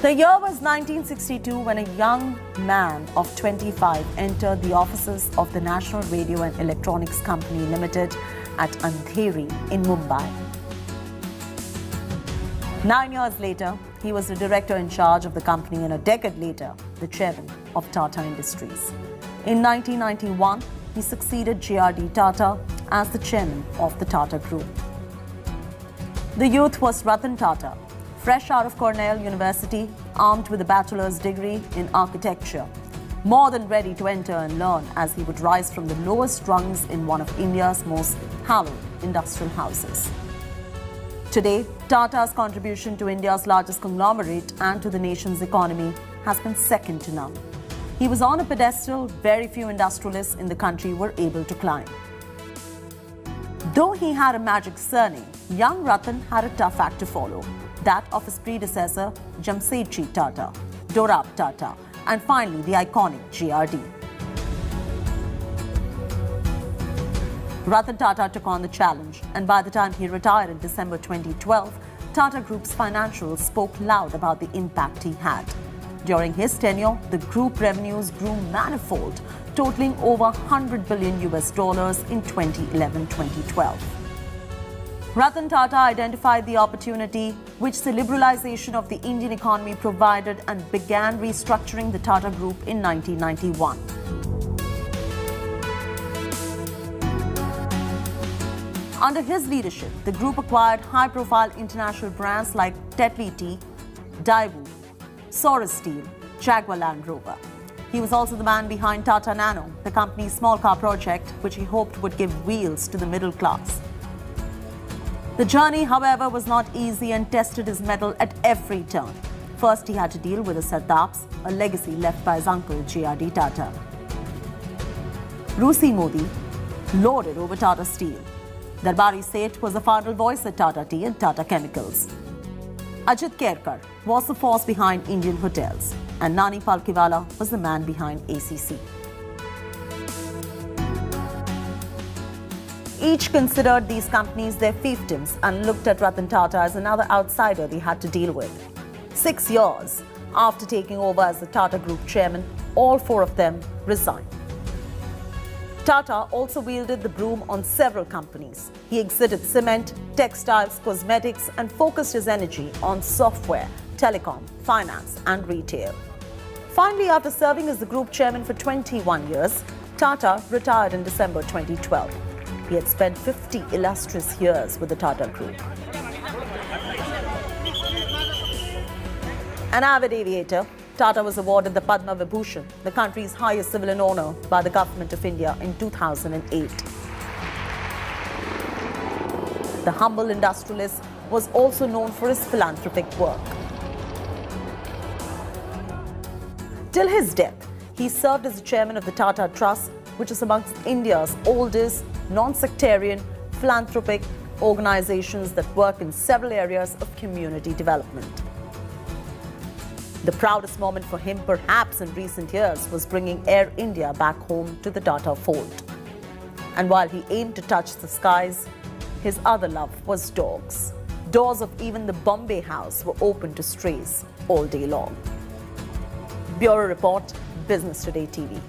The year was 1962 when a young man of 25 entered the offices of the National Radio and Electronics Company Limited at Andheri in Mumbai. 9 years later, he was the director in charge of the company, and a decade later, the chairman of Tata Industries. In 1991, he succeeded J.R.D. Tata as the chairman of the Tata Group. The youth was Ratan Tata, fresh out of Cornell University, armed with a bachelor's degree in architecture, more than ready to enter and learn as he would rise from the lowest rungs in one of India's most hallowed industrial houses. Today, Tata's contribution to India's largest conglomerate and to the nation's economy has been second to none. He was on a pedestal very few industrialists in the country were able to climb. Though he had a magic surname, young Ratan had a tough act to follow, that of his predecessor Jamsetji Tata, Dorab Tata, and finally the iconic J.R.D. Ratan Tata took on the challenge, and by the time he retired in December 2012, Tata Group's financials spoke loud about the impact he had. During his tenure, the group revenues grew manifold, totaling over $100 billion in 2011-2012. Ratan Tata identified the opportunity which the liberalization of the Indian economy provided and began restructuring the Tata Group in 1991. Under his leadership, the group acquired high-profile international brands like Tetley Tea, Daewoo, Soros Steel, Jaguar Land Rover. He was also the man behind Tata Nano, the company's small car project, which he hoped would give wheels to the middle class. The journey, however, was not easy and tested his mettle at every turn. First, he had to deal with the Sardaps, a legacy left by his uncle J.R.D. Tata. Rusi Modi lorded over Tata Steel. Darbari Seth was the final voice at Tata Tea and Tata Chemicals. Ajit Kerkar was the force behind Indian Hotels, and Nani Palkiwala was the man behind ACC. Each considered these companies their fiefdoms and looked at Ratan Tata as another outsider they had to deal with. 6 years after taking over as the Tata Group chairman, all four of them resigned. Tata also wielded the broom on several companies. He exited cement, textiles, cosmetics, and focused his energy on software, telecom, finance, and retail. Finally, after serving as the group chairman for 21 years, Tata retired in December 2012. He had spent 50 illustrious years with the Tata Group. An avid aviator, Tata was awarded the Padma Vibhushan, the country's highest civilian honour, by the Government of India in 2008. The humble industrialist was also known for his philanthropic work. Till his death, he served as the chairman of the Tata Trust, which is amongst India's oldest non-sectarian philanthropic organizations that work in several areas of community development. The proudest moment for him, perhaps in recent years, was bringing Air India back home to the Tata fold. And while he aimed to touch the skies, his other love was dogs. Doors of even the Bombay house were open to strays all day long. Bureau Report, Business Today TV.